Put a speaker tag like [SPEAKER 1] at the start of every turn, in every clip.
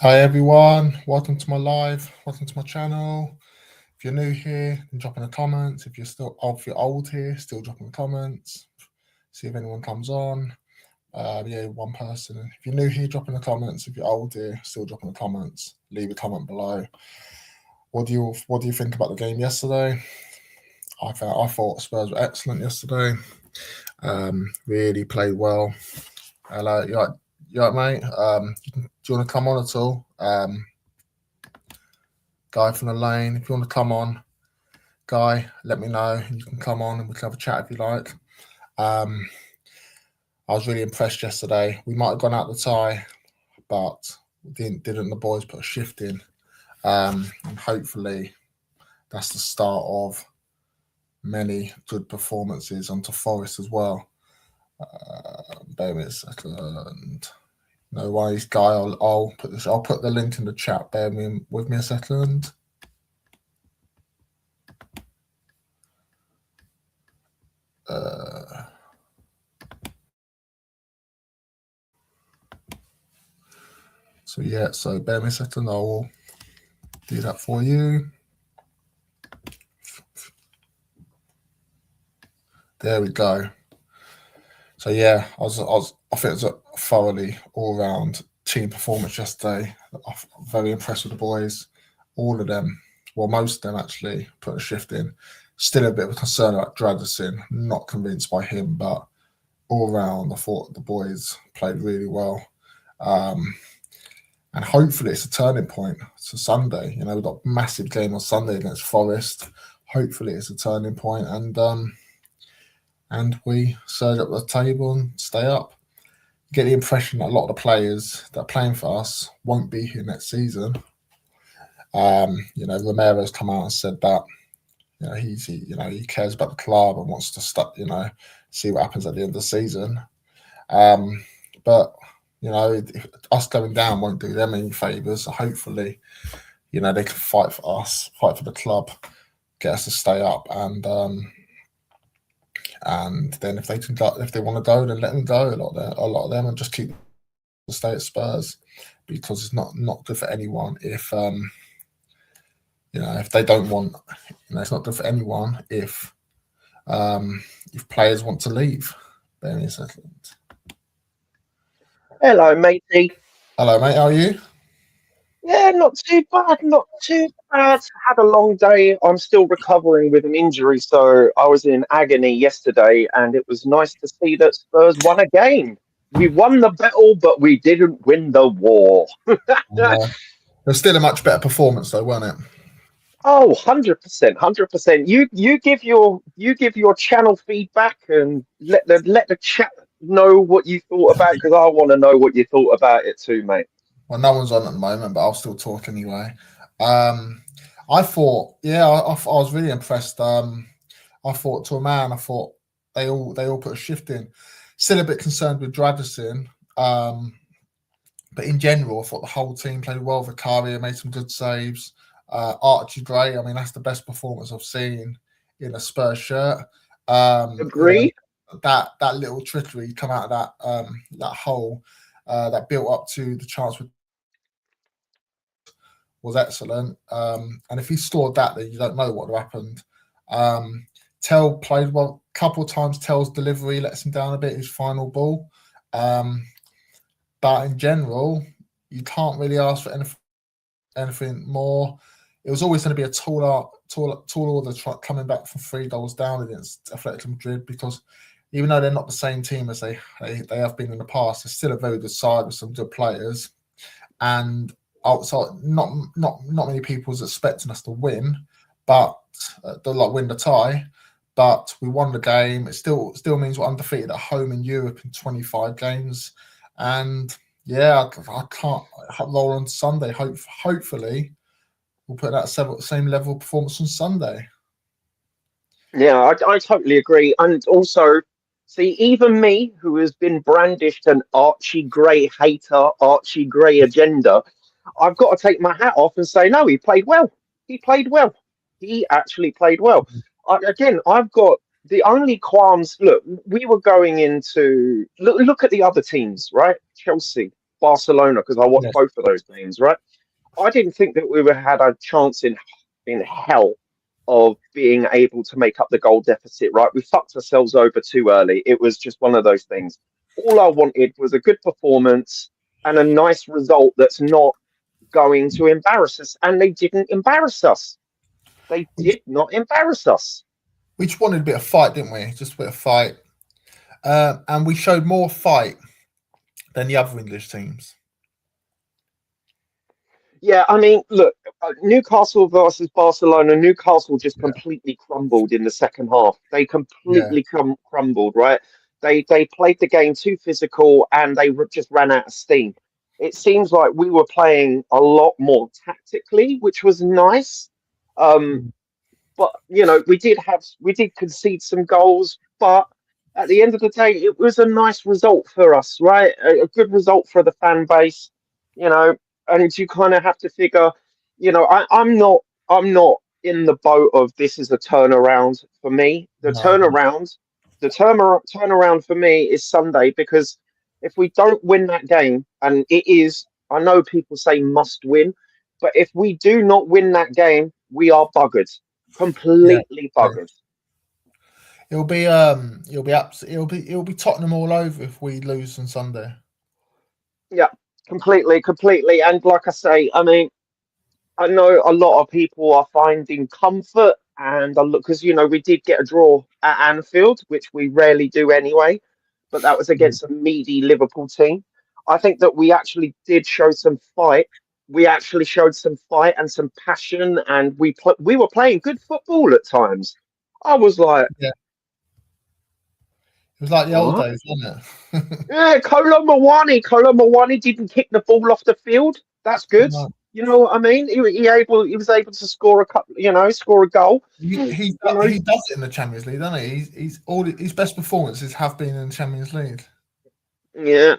[SPEAKER 1] Hi everyone, welcome to my live, welcome to my channel. If you're new here, then drop in the comments. If you're old here, still drop in the comments. See if anyone comes on. Yeah, one person. If you're new here, drop in the comments. If you're old here, still drop in the comments. Leave a comment below. What do you think about the game yesterday? I thought Spurs were excellent yesterday. Really played well. Hello, you right, mate? Do you want to come on at all? Guy from the lane, if you want to come on, Guy, let me know. You can come on and we can have a chat if you like. I was really impressed yesterday. We might have gone out the tie, but didn't the boys put a shift in? And hopefully that's the start of many good performances onto Forest as well. Bear with me a second. No worries, Guy. I'll put the link in the chat. Bear with me a second. So bear me a second. I will do that for you. There we go. So yeah, I think it was a thoroughly all-round team performance yesterday. I'm very impressed with the boys. All of them, well, most of them actually put a shift in. Still a bit of a concern about Dragusin. Not convinced by him, but all round, I thought the boys played really well. And hopefully it's a turning point. It's a Sunday. You know, we've got a massive game on Sunday against Forest. Hopefully it's a turning point and we surge up the table and stay up. Get the impression that a lot of the players that are playing for us won't be here next season. Romero's come out and said that he cares about the club and wants to see what happens at the end of the season. But us going down won't do them any favours. So hopefully, they can fight for us, fight for the club, get us to stay up, and then if they want to go, then let them go. A lot of them, and just keep to stay at Spurs, because it's not good for anyone if if they don't want. It's not good for anyone if players want to leave. Bear me a second.
[SPEAKER 2] Hello, matey.
[SPEAKER 1] Hello, mate. How are you?
[SPEAKER 2] Yeah, not too bad, not too bad. Had a long day. I'm still recovering with an injury, so I was in agony yesterday, and it was nice to see that Spurs won a game. We won the battle, but we didn't win the war.
[SPEAKER 1] There's still a much better performance, though, weren't it?
[SPEAKER 2] Oh, 100%, 100%. You give your channel feedback and let the chat know what you thought about it, because I want to know what you thought about it too, mate.
[SPEAKER 1] Well, no one's on at the moment, but I'll still talk anyway. I thought, I was really impressed. I thought, to a man, they all put a shift in. Still a bit concerned with Dragusin, but in general, I thought the whole team played well. Vicaria made some good saves. Archie Gray, I mean, that's the best performance I've seen in a Spurs shirt.
[SPEAKER 2] Agree.
[SPEAKER 1] That little trickery come out of that hole that built up to the chance was excellent. And if he scored that, then you don't know what happened. Tell played well a couple of times. Tell's delivery lets him down a bit, his final ball. But in general, you can't really ask for anything more. It was always going to be a tall order coming back from 3 goals down against Athletic Madrid, because even though they're not the same team as they have been in the past, they're still a very good side with some good players. And outside, not many people was expecting us to win, but win the tie. But we won the game. It still means we're undefeated at home in Europe in 25 games. And yeah, I can't roll on Sunday. Hopefully, we'll put that same level of performance on Sunday.
[SPEAKER 2] Yeah, I totally agree. And also, see, even me, who has been brandished an Archie Gray hater, Archie Gray agenda, I've got to take my hat off and say, no, he played well. He played well. He actually played well. I've got the only qualms. Look, we were going into look at the other teams, right? Chelsea, Barcelona, because I watched
[SPEAKER 1] Yes.
[SPEAKER 2] both of those games, right? I didn't think that had a chance in hell of being able to make up the goal deficit, right? We fucked ourselves over too early. It was just one of those things. All I wanted was a good performance and a nice result that's not going to embarrass us. And they didn't embarrass us. They
[SPEAKER 1] We,
[SPEAKER 2] did not embarrass us.
[SPEAKER 1] we just wanted a bit of fight, didn't we? Just a bit of fight. And we showed more fight than the other English teams.
[SPEAKER 2] Yeah, I mean, look, Newcastle versus Barcelona. Newcastle just
[SPEAKER 1] Yeah.
[SPEAKER 2] completely crumbled in the second half. They
[SPEAKER 1] Yeah.
[SPEAKER 2] completely crumbled, right? They played the game too physical and just ran out of steam. It seems like we were playing a lot more tactically, which was nice. Um,
[SPEAKER 1] Mm.
[SPEAKER 2] but we did concede some goals, but at the end of the day, it was a nice result for us, right? A good result for the fan base, you know. And you kind of have to figure, I'm not in the boat of this is a turnaround for me.
[SPEAKER 1] No.
[SPEAKER 2] Turnaround for me is Sunday, because if we don't win that game, and it is, I know people say must win, but if we do not win that game, we are buggered,
[SPEAKER 1] Yeah.
[SPEAKER 2] completely
[SPEAKER 1] Yeah.
[SPEAKER 2] buggered.
[SPEAKER 1] It'll be Tottenham all over if we lose on Sunday.
[SPEAKER 2] Yeah, completely. And like I say, I mean, I know a lot of people are finding comfort, and I look, because we did get a draw at Anfield, which we rarely do anyway, but that was
[SPEAKER 1] Mm.
[SPEAKER 2] against a meaty Liverpool team. I think that we actually did show some fight. We actually showed some fight and some passion, and we were playing good football at times. I was like,
[SPEAKER 1] Yeah. It was like the old
[SPEAKER 2] what?
[SPEAKER 1] days, wasn't it?
[SPEAKER 2] Yeah, Kolo Muani didn't kick the ball off the field. That's good.
[SPEAKER 1] No.
[SPEAKER 2] You know what I mean? He was able to score a couple, score a goal.
[SPEAKER 1] He does it in the Champions League, doesn't he? He's all his best performances have been in the Champions League.
[SPEAKER 2] Yeah.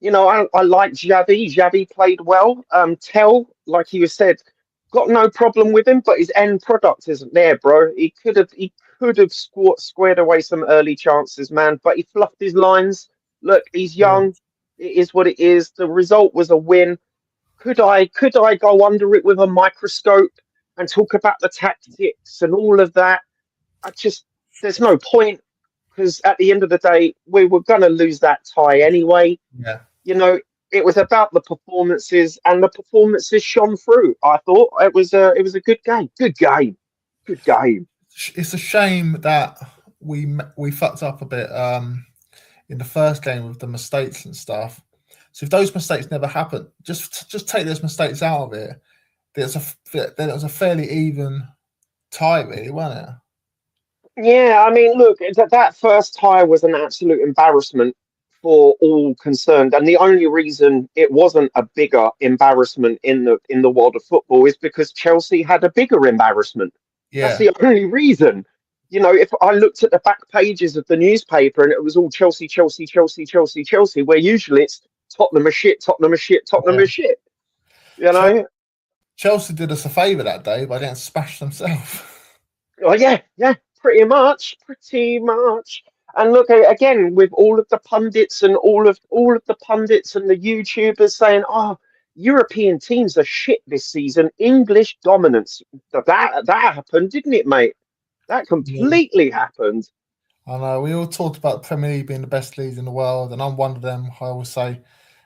[SPEAKER 2] I like Xavi. Xavi played well. Tell, like you said, got no problem with him, but his end product isn't there, bro. He could have squared away some early chances, man, but he fluffed his lines. Look, he's
[SPEAKER 1] Yeah.
[SPEAKER 2] young. It is what it is. The result was a win. Could I go under it with a microscope and talk about the tactics and all of that? I just There's no point, because at the end of the day, we were gonna lose that tie anyway.
[SPEAKER 1] Yeah.
[SPEAKER 2] You know, it was about the performances, and the performances shone through. I thought it was a good game. Good game. Good game.
[SPEAKER 1] It's a shame that we fucked up a bit in the first game with the mistakes and stuff. So if those mistakes never happened, just take those mistakes out of it. Then it was a fairly even tie, really, wasn't it?
[SPEAKER 2] Yeah, I mean, look, that first tie was an absolute embarrassment for all concerned, and the only reason it wasn't a bigger embarrassment in the world of football is because Chelsea had a bigger embarrassment. That's
[SPEAKER 1] Yeah.
[SPEAKER 2] the only reason. If I looked at the back pages of the newspaper and it was all Chelsea, Chelsea, Chelsea, Chelsea, Chelsea, where usually it's Tottenham are shit, Tottenham are shit, Tottenham
[SPEAKER 1] Yeah.
[SPEAKER 2] are shit. You know?
[SPEAKER 1] Chelsea did us a favour that day by getting smashed themselves.
[SPEAKER 2] Oh yeah, pretty much. And look, again, with all of the pundits and all of the pundits and the YouTubers saying, "Oh, European teams are shit this season. English dominance." That happened, didn't it, mate? That
[SPEAKER 1] Yeah.
[SPEAKER 2] completely happened.
[SPEAKER 1] I know. We all talked about the Premier League being the best league in the world, and I'm one of them. I always say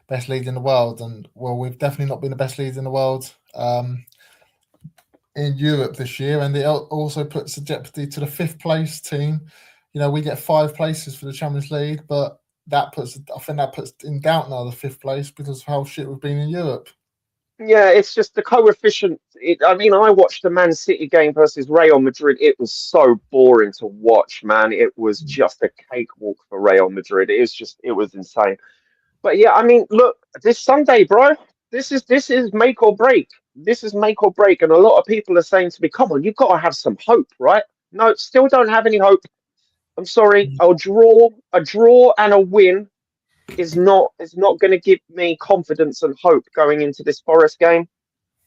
[SPEAKER 1] best league in the world, and well, we've definitely not been the best league in the world in Europe this year, and it also puts a jeopardy to the fifth place team. We get 5 places for the Champions League, but I think that puts in doubt now the fifth place because of how shit we've been in Europe.
[SPEAKER 2] Yeah, it's just the coefficient. I mean, I watched the Man City game versus Real Madrid. It was so boring to watch, man. It was just a cakewalk for Real Madrid. It was insane. But yeah, I mean, look, this Sunday, bro. This is make or break. This is make or break, and a lot of people are saying to me, "Come on, you've got to have some hope, right?" No, still don't have any hope. I'm sorry. A draw, and a win is not going to give me confidence and hope going into this Forest game.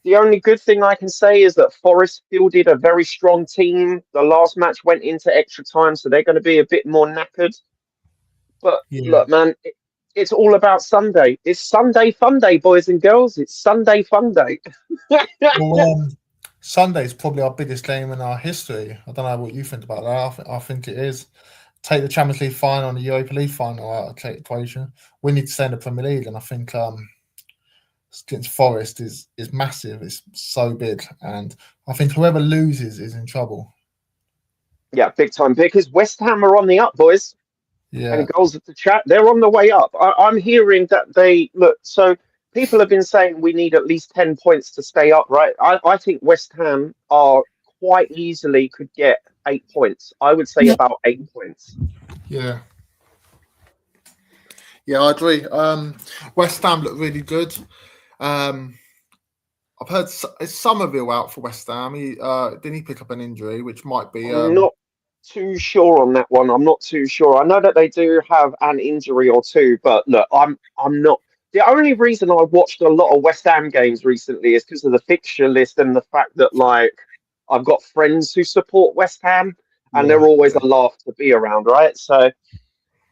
[SPEAKER 2] The only good thing I can say is that Forest fielded a very strong team. The last match went into extra time, so they're going to be a bit more knackered. But
[SPEAKER 1] Yeah,
[SPEAKER 2] look, man, it's all about Sunday. It's Sunday fun day, boys and girls. It's Sunday fun day.
[SPEAKER 1] Well, Sunday is probably our biggest game in our history. I don't know what you think about that. I think it is. Take the Champions League final and the Europa League final out of the equation. We need to stay in the Premier League, and I think against Forest is massive. It's so big, and I think whoever loses is in trouble.
[SPEAKER 2] Yeah, big time because West Ham are on the up, boys.
[SPEAKER 1] Yeah,
[SPEAKER 2] And goals at the chat, they're on the way up. I'm hearing that they look. So people have been saying we need at least 10 points to stay up, right? I think West Ham are quite easily could get 8 points. I would say about 8 points.
[SPEAKER 1] yeah, yeah. I agree. West Ham look really good. Um, I've heard is Somerville out for West Ham. Didn't he pick up an injury, which might be.
[SPEAKER 2] I'm not too sure on that one. I'm not too sure. I know that they do have an injury or two, but look, I'm not. The only reason I watched a lot of West Ham games recently is because of the fixture list and the fact that like I've got friends who support West Ham and they're
[SPEAKER 1] Yeah,
[SPEAKER 2] always a laugh to be around, right? So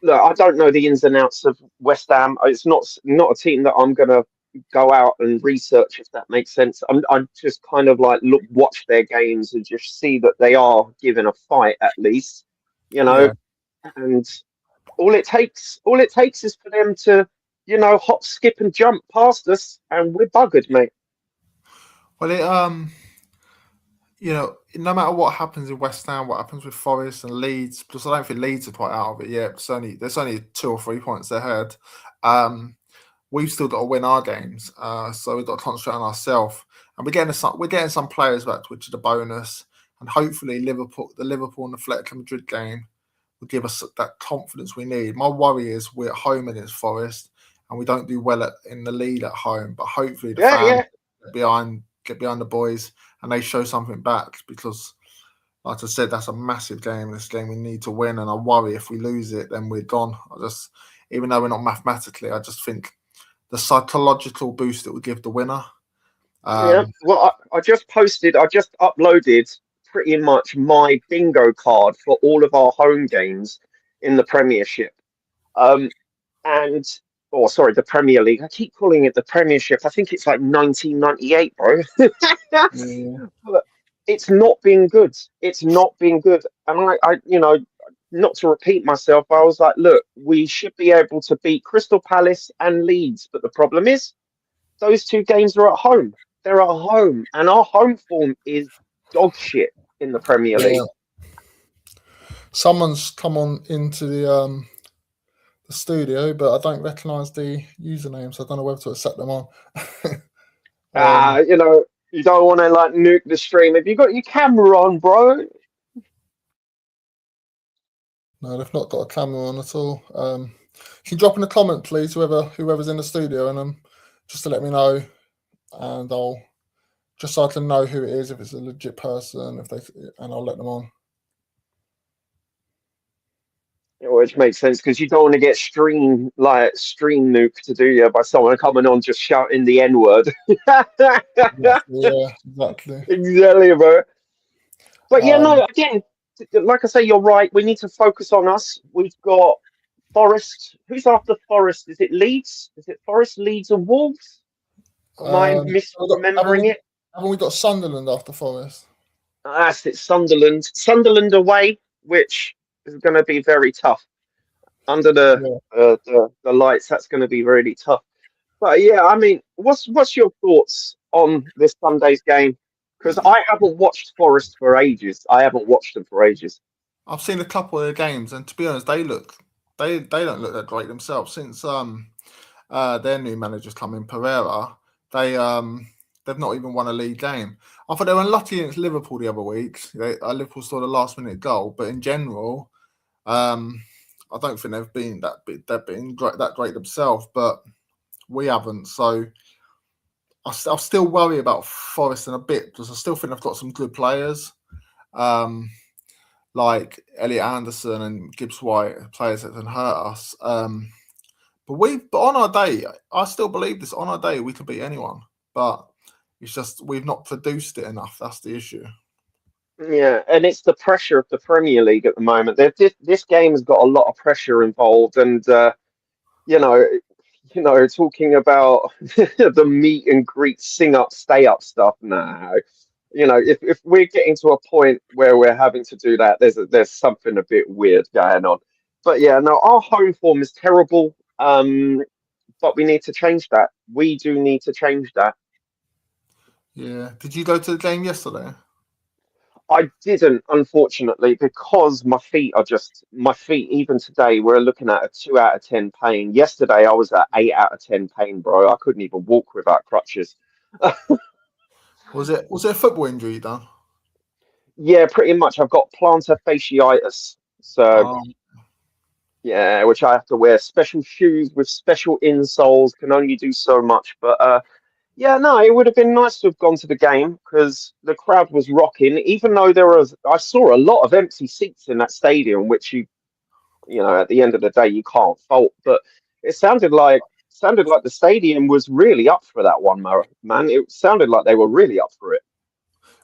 [SPEAKER 2] look, I don't know the ins and outs of West Ham. It's not a team that I'm gonna go out and research if that makes sense. I'm just kind of like watch their games and just see that they are given a fight at least, you know.
[SPEAKER 1] yeah.
[SPEAKER 2] And all it takes is for them to, hop, skip, and jump past us, and we're buggered, mate.
[SPEAKER 1] Well, no matter what happens in West Ham, what happens with Forest and Leeds, because I don't think Leeds are quite out of it yet. There's only 2 or 3 points ahead. We've still got to win our games, so we've got to concentrate on ourselves. And we're getting some players back, which is a bonus. And hopefully, the Liverpool and the Atletico Madrid game will give us that confidence we need. My worry is we're at home against Forest, and we don't do well in the lead at home. But hopefully, the
[SPEAKER 2] Yeah,
[SPEAKER 1] fans
[SPEAKER 2] yeah,
[SPEAKER 1] get behind the boys, and they show something back because, like I said, that's a massive game. This game we need to win, and I worry if we lose it, then we're gone. Even though we're not mathematically, I just think the psychological boost it would give the winner.
[SPEAKER 2] yeah. Well, I just uploaded pretty much my bingo card for all of our home games in the Premiership. Um, and sorry, the Premier League. I keep calling it the Premiership. I think it's like 1998, bro.
[SPEAKER 1] Yeah.
[SPEAKER 2] But it's not been good. It's not been good. And not to repeat myself, I was like, look, we should be able to beat Crystal Palace and Leeds. But the problem is, those 2 games are at home. They're at home. And our home form is dog shit in the Premier League.
[SPEAKER 1] Someone's come on into the studio, but I don't recognise the username, so I don't know whether to accept them on.
[SPEAKER 2] You don't want to like nuke the stream. Have you got your camera on, bro?
[SPEAKER 1] No, they've not got a camera on at all. Can you drop in a comment, please, whoever's in the studio, and just to let me know, and I'll just so I can know who it is, if it's a legit person, and I'll let them on.
[SPEAKER 2] Which makes sense because you don't want to get stream nuke to do you by someone coming on just shouting the N word.
[SPEAKER 1] Yeah, exactly.
[SPEAKER 2] Exactly, bro. But no, again, like I say, you're right. We need to focus on us. We've got Forest. Who's after Forest? Is it Leeds? Is it Forest, Leeds, and Wolves? Am I misremembering it?
[SPEAKER 1] Haven't we got Sunderland after Forest?
[SPEAKER 2] That's it, Sunderland. Sunderland away, which is going to be very tough. Under the lights, that's going to be really tough. But yeah, I mean, what's your thoughts on this Sunday's game? Because I haven't watched Forest for ages. I haven't watched them for ages.
[SPEAKER 1] I've seen a couple of their games, and to be honest, they don't look that great themselves since their new manager's come in, Pereira. They've not even won a league game. I thought they were unlucky against Liverpool the other week. Liverpool scored a last-minute goal, but in general, I don't think they've been that great themselves. But we haven't. So I still worry about Forest in a bit because I still think they've got some good players, like Elliot Anderson and Gibbs White, players that can hurt us. But on our day, I still believe this. On our day, we can beat anyone. But it's just we've not produced it enough. That's the issue.
[SPEAKER 2] Yeah, and it's the pressure of the Premier League at the moment. This game has got a lot of pressure involved, and you know, talking about the meet and greet, sing up, stay up stuff. Nah, if we're getting to a point where we're having to do that, there's something a bit weird going on. But yeah, no, our home form is terrible. But we need to change that. We do need to change that.
[SPEAKER 1] Yeah. Did you go to the game yesterday?
[SPEAKER 2] I didn't, unfortunately, because my feet. Even today, we're looking at a 2 out of 10 pain. Yesterday, I was at 8 out of 10 pain, bro. I couldn't even walk without crutches.
[SPEAKER 1] Was it a football injury you done?
[SPEAKER 2] Yeah, pretty much. I've got plantar fasciitis, so
[SPEAKER 1] Um,
[SPEAKER 2] yeah, which I have to wear special shoes with special insoles. Can only do so much, but yeah, no, it would have been nice to have gone to the game because the crowd was rocking. Even though I saw a lot of empty seats in that stadium, which at the end of the day, you can't fault. But it sounded like the stadium was really up for that one, man. It sounded like they were really up for it.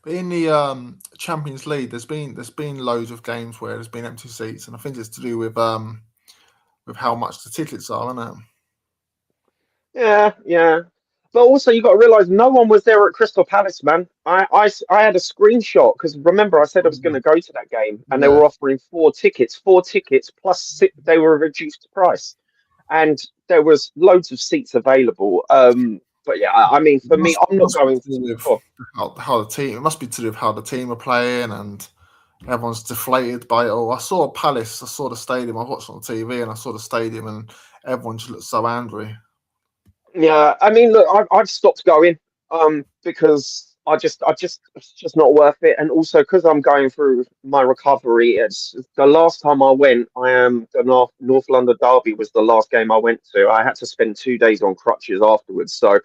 [SPEAKER 1] but in the Champions League, there's been loads of games where there's been empty seats, and I think it's to do with how much the tickets are, isn't it?
[SPEAKER 2] Yeah, yeah. But also, you got to realize no one was there at Crystal Palace, man. I had a screenshot because remember I said I was going to go to that game, and they
[SPEAKER 1] Yeah.
[SPEAKER 2] were offering four tickets plus they were a reduced price, and there was loads of seats available. But yeah, I mean,
[SPEAKER 1] It
[SPEAKER 2] for me, I'm not
[SPEAKER 1] must be
[SPEAKER 2] going.
[SPEAKER 1] to do with
[SPEAKER 2] Oh,
[SPEAKER 1] how the team. It must be to do with how the team are playing, and everyone's deflated by it all. I saw Palace. I saw the stadium. I watched it on TV, and I saw the stadium, and everyone just looked so angry.
[SPEAKER 2] yeah, I mean, look, I've stopped going because it's just not worth it, and also because I'm going through my recovery. It's the last time I went. The North London Derby was the last game I went to. I had to spend 2 days on crutches afterwards. So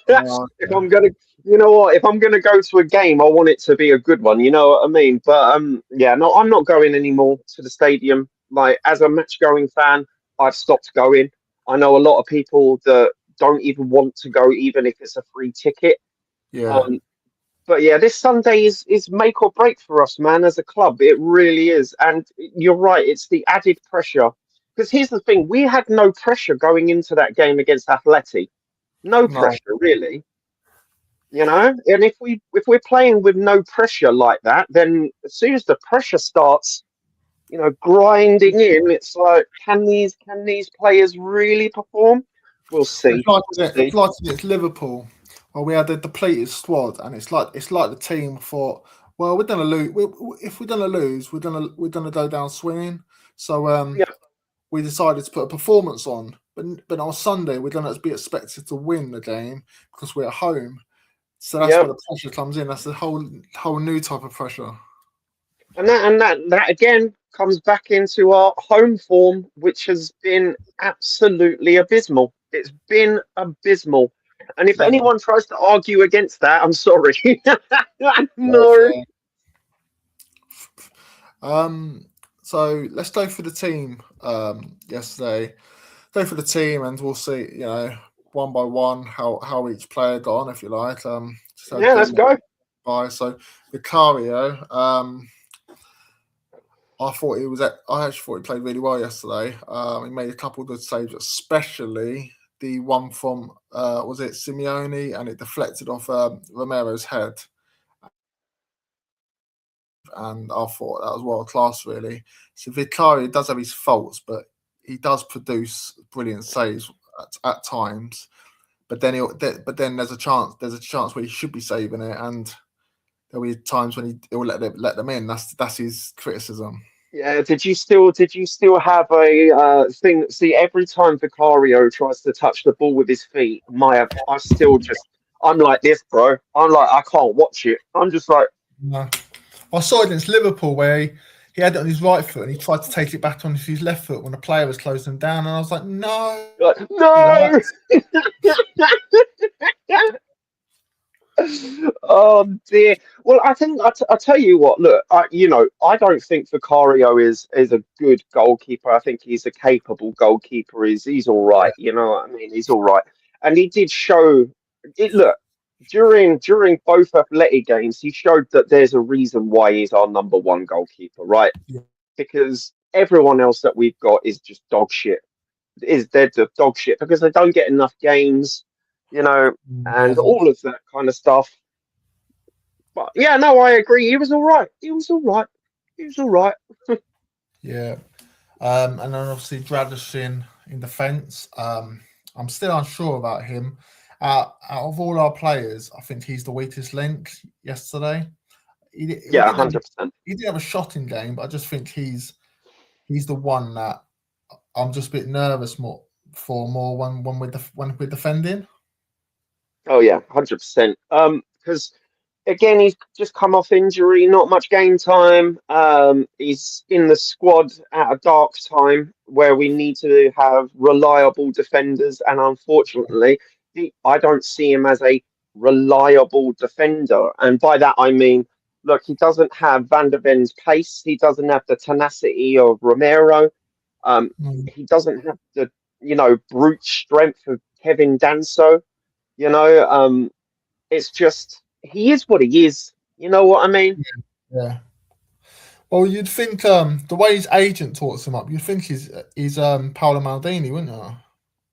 [SPEAKER 1] Oh,
[SPEAKER 2] if I'm gonna, you know what, if I'm gonna go to a game, I want it to be a good one. You know what I mean? But yeah, no, I'm not going anymore to the stadium. Like as a match going fan, I've stopped going. I know a lot of people that don't even want to go, even if it's a free ticket.
[SPEAKER 1] yeah,
[SPEAKER 2] Um, but yeah, this Sunday is make or break for us, man, as a club. It really is. And you're right, it's the added pressure. Because here's the thing, we had no pressure going into that game against Atleti. No
[SPEAKER 1] no,
[SPEAKER 2] pressure, really. And if we're playing with no pressure like that, then as soon as the pressure starts, grinding in, it's like, can these players really perform? We'll
[SPEAKER 1] it's
[SPEAKER 2] see.
[SPEAKER 1] like
[SPEAKER 2] We'll
[SPEAKER 1] it's
[SPEAKER 2] see.
[SPEAKER 1] like it's Liverpool. Well, we had a depleted squad, and it's like the team thought, well, we're gonna lose. If we're gonna lose, we're gonna go down swinging. So
[SPEAKER 2] Yeah,
[SPEAKER 1] we decided to put a performance on. But on Sunday, we're going to be expected to win the game because we're at home. So that's
[SPEAKER 2] yeah.
[SPEAKER 1] where the pressure comes in. That's the whole new type of pressure.
[SPEAKER 2] And that again comes back into our home form, which has been absolutely abysmal. It's been abysmal. And if
[SPEAKER 1] Yeah.
[SPEAKER 2] anyone tries to argue against that, I'm sorry. No.
[SPEAKER 1] Okay. Um. So let's go for the team. Yesterday, go for the team, and we'll see. One by one, how each player got on, if you like. Just a
[SPEAKER 2] Yeah,
[SPEAKER 1] bit
[SPEAKER 2] let's
[SPEAKER 1] more
[SPEAKER 2] go.
[SPEAKER 1] by. So Vicario. I actually thought he played really well yesterday. He made a couple of good saves, especially the one from was it Simeone, and it deflected off Romero's head. And I thought that was world class, really. So Vicario does have his faults, but he does produce brilliant saves at times. But then there's a chance where he should be saving it, and there'll be times when he'll let them in. That's his criticism.
[SPEAKER 2] Yeah, did you still have a thing? See, every time Vicario tries to touch the ball with his feet, I'm like this, bro. I'm like, I can't watch it. I'm just like,
[SPEAKER 1] No. I saw it against Liverpool where he had it on his right foot and he tried to take it back on his left foot when the player was closing him down, and I was like, no,
[SPEAKER 2] no.
[SPEAKER 1] relax.
[SPEAKER 2] Oh dear. Well, I think I tell you what. Look, I don't think Vicario is a good goalkeeper. I think he's a capable goalkeeper. He's all right. You know what I mean? He's all right, and he did show it. Look, during both athletic games, he showed that there's a reason why he's our number one goalkeeper, right?
[SPEAKER 1] Yeah.
[SPEAKER 2] Because everyone else that we've got is just dog shit. is they're dog shit because they don't get enough games, and
[SPEAKER 1] Never.
[SPEAKER 2] all of that kind of stuff. But yeah, no, I agree. He was all right. He was all right. He was all right.
[SPEAKER 1] Yeah. And then obviously Dragic in defence. I'm still unsure about him. Out of all our players, I think he's the weakest link yesterday. We
[SPEAKER 2] Yeah,
[SPEAKER 1] didn't have
[SPEAKER 2] 100%.
[SPEAKER 1] he didn't have a shotting game, but I just think he's the one that I'm just a bit nervous more when we're defending.
[SPEAKER 2] Oh yeah, 100%. Because again, he's just come off injury, not much game time. He's in the squad at a dark time where we need to have reliable defenders, and unfortunately, I don't see him as a reliable defender. And by that I mean, look, he doesn't have Van der Ven's pace. He doesn't have the tenacity of Romero.
[SPEAKER 1] Mm.
[SPEAKER 2] He doesn't have the brute strength of Kevin Danso. You know, it's just he is what he is. You know what I mean?
[SPEAKER 1] Yeah. Well, you'd think the way his agent talks him up, you'd think he's Paolo Maldini, wouldn't you?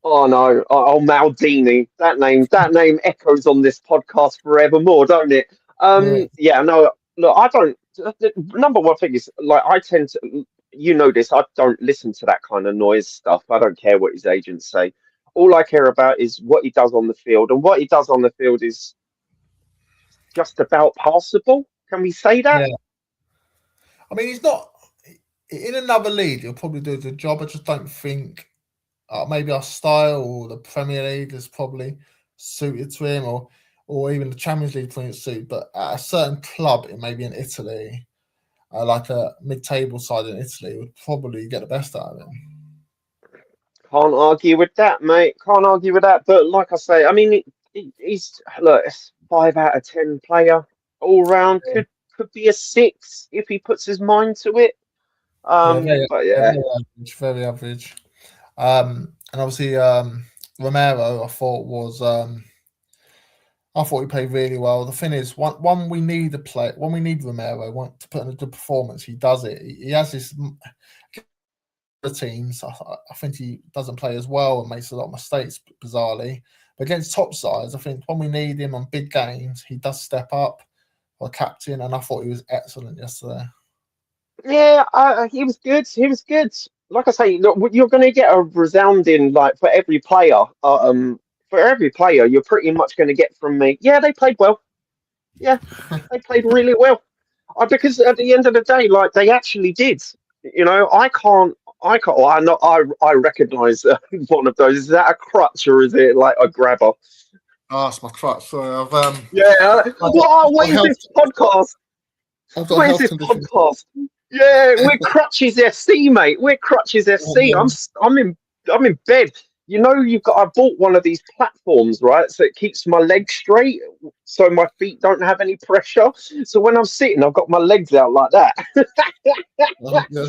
[SPEAKER 2] Oh no, Maldini. That name echoes on this podcast forevermore, don't it?
[SPEAKER 1] Yeah.
[SPEAKER 2] Yeah, no, look, I don't. The number one thing is like I tend to, this. I don't listen to that kind of noise stuff. I don't care what his agents say. All I care about is what he does on the field, and what he does on the field is just about passable. Can we say that?
[SPEAKER 1] Yeah. I mean, he's not in another league. He'll probably do the job. I just don't think maybe our style or the Premier League is probably suited to him, or even the Champions League probably suit. But at a certain club, it maybe in Italy, like a mid-table side in Italy, would probably get the best out of him.
[SPEAKER 2] Can't argue with that, mate. Can't argue with that. But like I say, I mean, he's look, it's 5 out of 10 player all round. Could be a 6 if he puts his mind to it.
[SPEAKER 1] Yeah,
[SPEAKER 2] But yeah,
[SPEAKER 1] very average. Very average. And obviously, Romero, I thought he played really well. The thing is, when we need when we need Romero, to put in a good performance, he does it. He has this. The teams, I think he doesn't play as well and makes a lot of mistakes, bizarrely. But against top sides, I think when we need him on big games, he does step up for captain, and I thought he was excellent yesterday.
[SPEAKER 2] yeah, he was good. He was good. Like I say, look, you're going to get a resounding like for every player. For every player, you're pretty much going to get from me. Yeah, they played well. Yeah, they played really well. Because at the end of the day, like they actually did. I can't. Well, I know. I recognise one of those. Is that a crutch or is it like a grabber?
[SPEAKER 1] Oh, it's my crutch. Sorry,
[SPEAKER 2] Yeah. What is this podcast?
[SPEAKER 1] I've got a
[SPEAKER 2] What is
[SPEAKER 1] health
[SPEAKER 2] this
[SPEAKER 1] condition.
[SPEAKER 2] podcast? Yeah, we're Crutches FC, mate. We're Crutches FC. I'm in bed. I bought one of these platforms, right? So it keeps my legs straight, so my feet don't have any pressure. So when I'm sitting, I've got my legs out like that.
[SPEAKER 1] Yeah.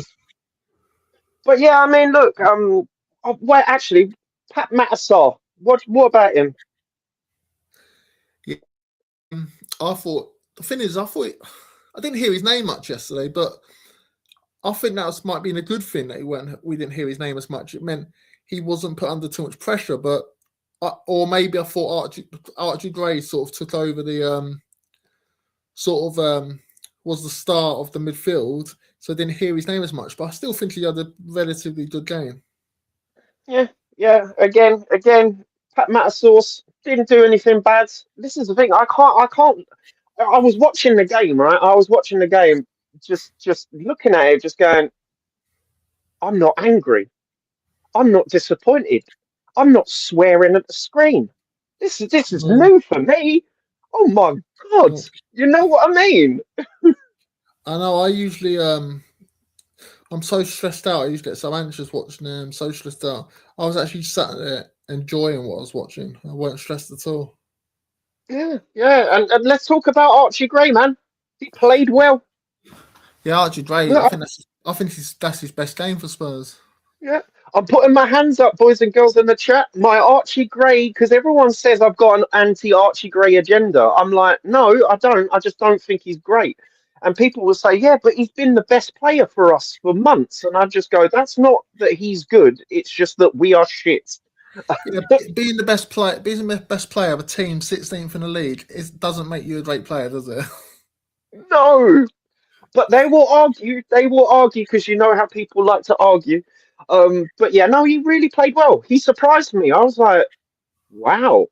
[SPEAKER 2] But yeah, I mean, look, well, actually, Pat Mattasar. What about him?
[SPEAKER 1] Yeah. I thought the thing is, I didn't hear his name much yesterday, but I think might be a good thing that we didn't hear his name as much. It meant he wasn't put under too much pressure. But or maybe I thought Archie Gray sort of took over the was the star of the midfield, so I didn't hear his name as much. But I still think he had a relatively good game.
[SPEAKER 2] Yeah. Again, Pat Mattasauce didn't do anything bad. This is the thing. I can't. I was watching the game, right? I was watching the game, just looking at it, just going, I'm not angry. I'm not disappointed. I'm not swearing at the screen. This is new for me. Oh my God. You know what I mean?
[SPEAKER 1] I know. I usually I'm so stressed out. I usually get so anxious watching them. So stressed out. I was actually sat there enjoying what I was watching. I weren't stressed at all.
[SPEAKER 2] Yeah. And let's talk about Archie Gray, man. He played well.
[SPEAKER 1] Yeah, Archie Gray.
[SPEAKER 2] Yeah.
[SPEAKER 1] I think that's his best game for Spurs.
[SPEAKER 2] Yeah. I'm putting my hands up, boys and girls, in the chat. My Archie Gray, because everyone says I've got an anti-Archie Gray agenda. I'm like, no, I don't. I just don't think he's great. And people will say, yeah, but he's been the best player for us for months. And I just go, that's not that he's good. It's just that we are shit.
[SPEAKER 1] Yeah, being the best player of a team 16th in the league, it doesn't make you a great player, does it?
[SPEAKER 2] No, but they will argue. They will argue because you know how people like to argue. But yeah, no, he really played well. He surprised me. I was like, wow.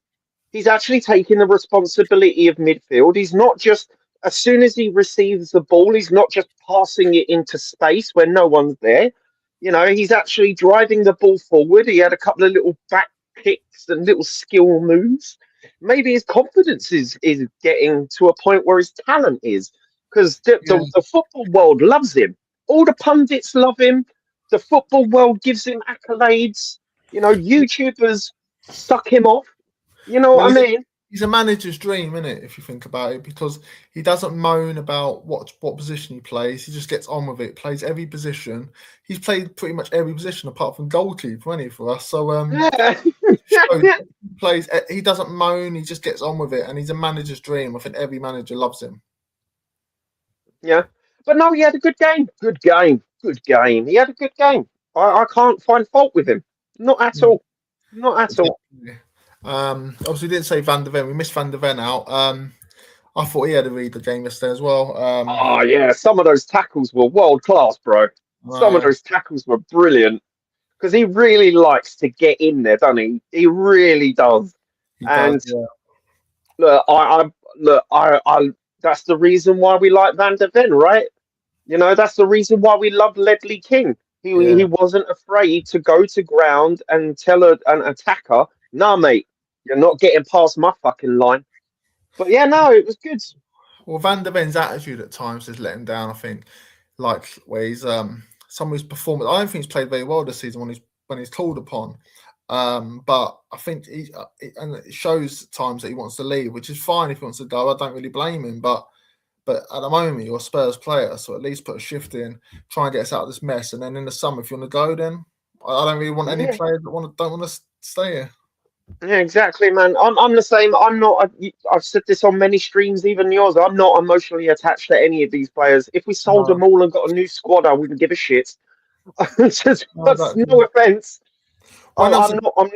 [SPEAKER 2] He's actually taking the responsibility of midfield. He's not just, as soon as he receives the ball, he's not just passing it into space where no one's there. You know, he's actually driving the ball forward. He had a couple of little back kicks and little skill moves. Maybe his confidence is getting to a point where his talent is, because
[SPEAKER 1] Yeah,
[SPEAKER 2] the football world loves him. All the pundits love him. The football world gives him accolades. You know, YouTubers suck him off. You know
[SPEAKER 1] well,
[SPEAKER 2] what I mean?
[SPEAKER 1] he's a manager's dream, isn't it? If you think about it, because he doesn't moan about what position he plays. He just gets on with it. Plays every position. He's played pretty much every position apart from goalkeeper, hasn't he, for us? So
[SPEAKER 2] Yeah.
[SPEAKER 1] so he plays. He doesn't moan. He just gets on with it, and he's a manager's dream. I think every manager loves him.
[SPEAKER 2] Yeah. But no, he had a good game. Good game. Good game. He had a good game. I can't find fault with him. Not at all. Not at all.
[SPEAKER 1] Definitely. Obviously, we didn't say Van der Ven. We missed Van der Ven out. I thought he had a really good game yesterday as well.
[SPEAKER 2] Oh, yeah. Some of those tackles were world class, bro. Some of
[SPEAKER 1] Uh,
[SPEAKER 2] those tackles were brilliant because he really likes to get in there, doesn't he? He really does.
[SPEAKER 1] he does.
[SPEAKER 2] And
[SPEAKER 1] Yeah.
[SPEAKER 2] look, that's the reason why we like Van der Ven, right? You know, that's the reason why we love Ledley King. He
[SPEAKER 1] Yeah.
[SPEAKER 2] wasn't afraid to go to ground and tell an attacker, "Nah, mate, you're not getting past my fucking line." But yeah, no, it was good.
[SPEAKER 1] Well, Van der Ven's attitude at times has let him down. I think, like where he's some of his performance. I don't think he's played very well this season when he's called upon. But I think and it shows at times that he wants to leave, which is fine if he wants to go. I don't really blame him, but at the moment you're a Spurs player, so at least put a shift in, try and get us out of this mess, and then in the summer if you want to go, then I don't really want any
[SPEAKER 2] Yeah,
[SPEAKER 1] players that don't want to stay here.
[SPEAKER 2] yeah, exactly, man. I'm the same. I'm not. I've said this on many streams, even yours. I'm not emotionally attached to any of these players. If we sold
[SPEAKER 1] No,
[SPEAKER 2] them all and got a new squad, I wouldn't give a shit. Just,
[SPEAKER 1] no,
[SPEAKER 2] that's
[SPEAKER 1] exactly.
[SPEAKER 2] no offense.
[SPEAKER 1] When I was
[SPEAKER 2] I'm not. I'm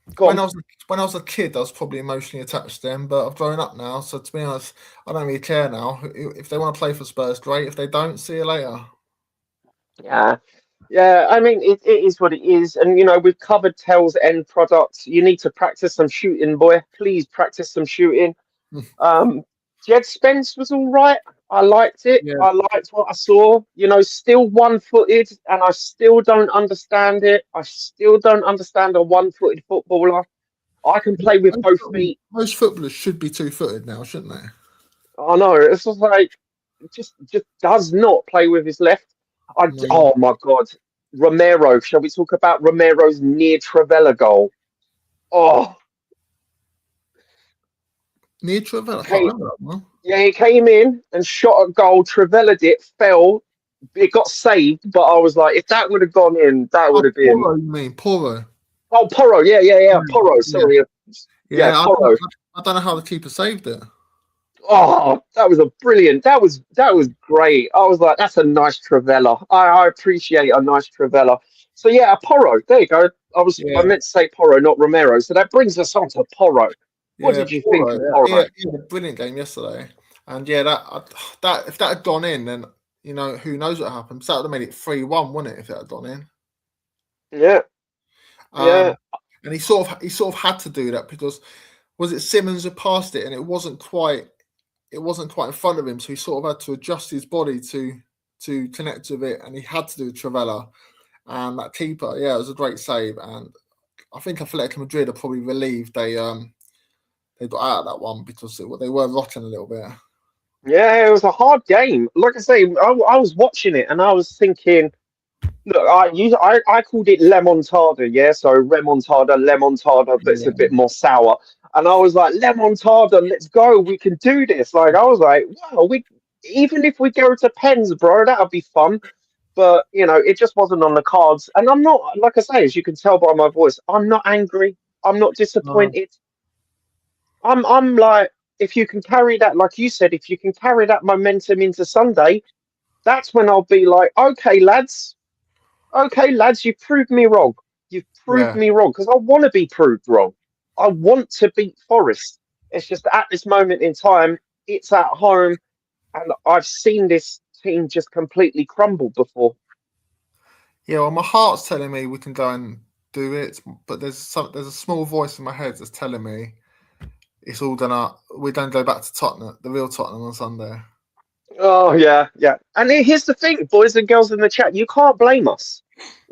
[SPEAKER 1] when
[SPEAKER 2] gone.
[SPEAKER 1] I was when I was a kid, I was probably emotionally attached to them, but I've grown up now. So to be honest, I don't really care now. If they want to play for Spurs, great. If they don't, see you later.
[SPEAKER 2] Yeah. Yeah, I mean it is what it is, and you know we've covered Tell's end product. You need to practice some shooting, boy. Please practice some shooting. Um, Jed Spence was all right. I liked it.
[SPEAKER 1] Yeah,
[SPEAKER 2] I liked what I saw. You know, still one-footed, and I still don't understand it. I still don't understand a one-footed footballer. I can play with both feet.
[SPEAKER 1] most footballers should be 2-footed now, shouldn't they?
[SPEAKER 2] I know it's just like just does not play with his left.
[SPEAKER 1] No.
[SPEAKER 2] Oh my God, Romero. Shall we talk about Romero's near Travella goal? Oh,
[SPEAKER 1] Near
[SPEAKER 2] he
[SPEAKER 1] Trevor, I can't
[SPEAKER 2] came.
[SPEAKER 1] remember that one.
[SPEAKER 2] Yeah, he came in and shot a goal. Travelled it, fell. It got saved, but I was like, if that would have gone in, that would
[SPEAKER 1] Oh,
[SPEAKER 2] have been.
[SPEAKER 1] Poro, you mean Poro?
[SPEAKER 2] Oh, Porro. Yeah, yeah, yeah. Porro.
[SPEAKER 1] Yeah,
[SPEAKER 2] Sorry. Yeah,
[SPEAKER 1] yeah.
[SPEAKER 2] Porro.
[SPEAKER 1] I don't know how the keeper saved it.
[SPEAKER 2] Oh, that was a brilliant. That was great. I was like, that's a nice Travella. I appreciate a nice Travella. So yeah, a Porro. There you go. I
[SPEAKER 1] Yeah,
[SPEAKER 2] meant to say Porro, not Romero. So that brings us on to Porro. What
[SPEAKER 1] yeah,
[SPEAKER 2] did you think
[SPEAKER 1] Poro.
[SPEAKER 2] of
[SPEAKER 1] Yeah,
[SPEAKER 2] Porro?
[SPEAKER 1] he had a brilliant game yesterday, and yeah, that if that had gone in, then who knows what happened. So that would have made it 3-1, wouldn't it? If it had gone in.
[SPEAKER 2] Yeah, yeah,
[SPEAKER 1] And he sort of had to do that because was it Simmons who passed it and it wasn't quite in front of him, so he sort of had to adjust his body to connect with it, and he had to do Travella. And that keeper, yeah, it was a great save, and I think Atletico Madrid are probably relieved they got out of that one because they were rotting a little bit.
[SPEAKER 2] yeah. It was a hard game. Like I say, I was watching it and I was thinking, look, I called it Lemontada, yeah. So Lemontada, but it's a
[SPEAKER 1] Yeah,
[SPEAKER 2] bit more sour. And I was like, Lemontada, let's go. We can do this. Like I was like, wow, we even if we go to pens, bro, that'll be fun. But you know, it just wasn't on the cards. And I'm not, like I say, as you can tell by my voice, I'm not angry. I'm not
[SPEAKER 1] no,
[SPEAKER 2] disappointed. I'm like. if you can carry that, like you said, if you can carry that momentum into Sunday, that's when I'll be like, okay, lads, you've proved me wrong. You've proved
[SPEAKER 1] Yeah.
[SPEAKER 2] me wrong because I want to be proved wrong. I want to beat Forest. It's just at this moment in time, it's at home, and I've seen this team just completely crumble before.
[SPEAKER 1] Yeah, well, my heart's telling me we can go and do it, but there's a small voice in my head that's telling me it's all done. We don't go back to Tottenham, the real Tottenham, on Sunday.
[SPEAKER 2] Oh yeah, yeah. And here's the thing, boys and girls in the chat, you can't blame us.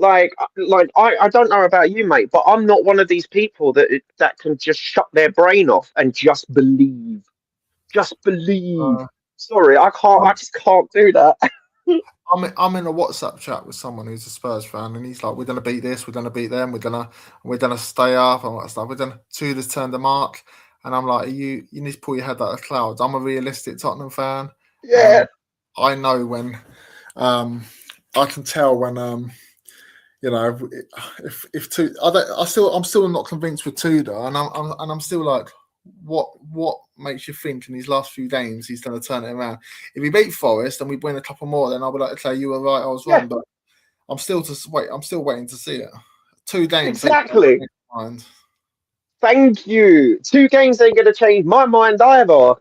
[SPEAKER 2] I don't know about you, mate, but I'm not one of these people that can just shut their brain off and just believe. Just believe.
[SPEAKER 1] Uh,
[SPEAKER 2] Sorry, I can't. I
[SPEAKER 1] I'm,
[SPEAKER 2] just can't do that.
[SPEAKER 1] I'm in a WhatsApp chat with someone who's a Spurs fan, and he's like, "We're gonna beat this. We're gonna beat them. We're gonna stay up and all that stuff. We're gonna Tudor's turn the mark." And I'm like, you need to pull your head out of the clouds. I'm a realistic Tottenham fan,
[SPEAKER 2] Yeah,
[SPEAKER 1] and I know when I can tell when if I'm still not convinced with Tudor, and I'm still like, what makes you think in these last few games he's going to turn it around? If we beat Forest and we win a couple more, then I'll be like, okay, you were right, I was
[SPEAKER 2] yeah,
[SPEAKER 1] wrong. But I'm still waiting to see it. 2 games ain't gonna
[SPEAKER 2] exactly.
[SPEAKER 1] change my mind.
[SPEAKER 2] Thank you. 2 games ain't going to change my mind either,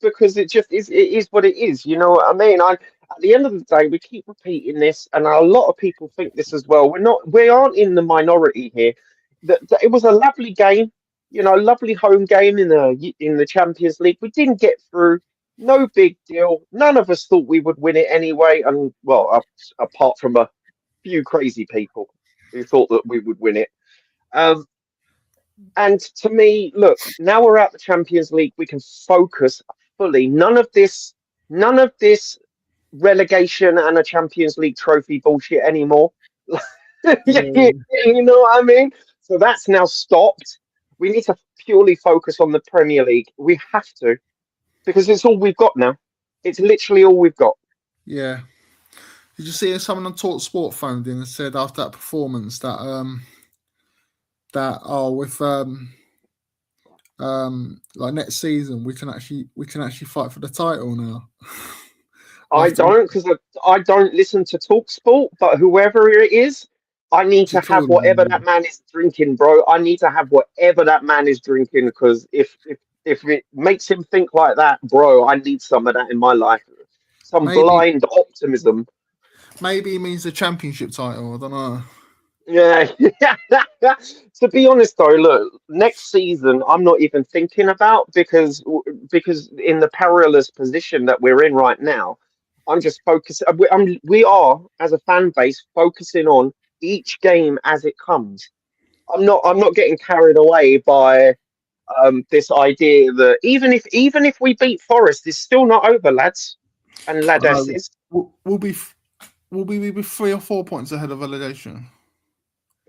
[SPEAKER 2] because it just is. It is what it is. You know what I mean? At the end of the day, we keep repeating this, and a lot of people think this as well. We aren't in the minority here. That it was a lovely game, lovely home game in the Champions League. We didn't get through. No big deal. None of us thought we would win it anyway, and well, apart from a few crazy people who thought that we would win it. Um, and to me, look, now we're out the Champions League, we can focus fully. None of this relegation and a Champions League trophy bullshit anymore.
[SPEAKER 1] Yeah,
[SPEAKER 2] You know what I mean? So that's now stopped. We need to purely focus on the Premier League. We have to, because it's all we've got now. It's literally all we've got.
[SPEAKER 1] yeah. Did you see someone on Talk Sport phoned in and said after that performance that with like next season we can actually fight for the title now.
[SPEAKER 2] I
[SPEAKER 1] After
[SPEAKER 2] don't, because I don't listen to TalkSport, but whoever it is, I need to
[SPEAKER 1] just
[SPEAKER 2] have
[SPEAKER 1] calling
[SPEAKER 2] whatever
[SPEAKER 1] me.
[SPEAKER 2] that man is drinking, bro. I need to have whatever that man is drinking, because if it makes him think like that, bro, I need some of that in my life. Some
[SPEAKER 1] Maybe
[SPEAKER 2] blind optimism.
[SPEAKER 1] maybe it means the championship title. I don't know.
[SPEAKER 2] Yeah. To be honest though, look, next season I'm not even thinking about, because in the perilous position that we're in right now, I'm just focused. We are as a fan base focusing on each game as it comes. I'm not getting carried away by this idea that even if we beat Forest, it's still not over, lads and
[SPEAKER 1] I know.
[SPEAKER 2] ladesses.
[SPEAKER 1] We'll be 3 or 4 points ahead of relegation.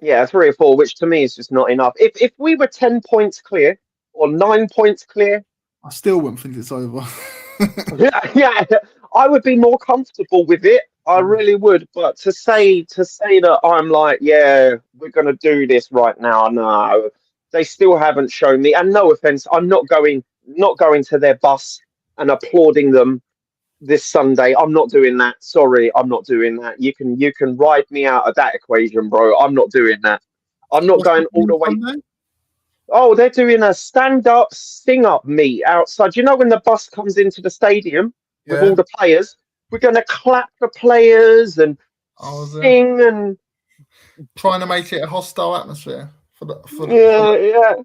[SPEAKER 2] Yeah, 3 or 4, which to me is just not enough. If we were 10 points clear or 9 points clear,
[SPEAKER 1] I still wouldn't think it's over.
[SPEAKER 2] yeah, I would be more comfortable with it. I really would. But to say that I'm like, yeah, we're gonna do this right now, no, they still haven't shown me. And no offense, I'm not going to their bus and applauding them this Sunday. I'm not doing that. Sorry, I'm not doing that. You can ride me out of that equation, bro. I'm not doing that. I'm not
[SPEAKER 1] What's
[SPEAKER 2] going all
[SPEAKER 1] happening
[SPEAKER 2] the way.
[SPEAKER 1] Sunday?
[SPEAKER 2] Oh, they're doing a stand-up sing-up meet outside. You know when the bus comes into the stadium with all
[SPEAKER 1] Yeah,
[SPEAKER 2] the players, we're gonna clap for players and
[SPEAKER 1] I was
[SPEAKER 2] sing and
[SPEAKER 1] trying to make it a hostile atmosphere for
[SPEAKER 2] yeah, yeah.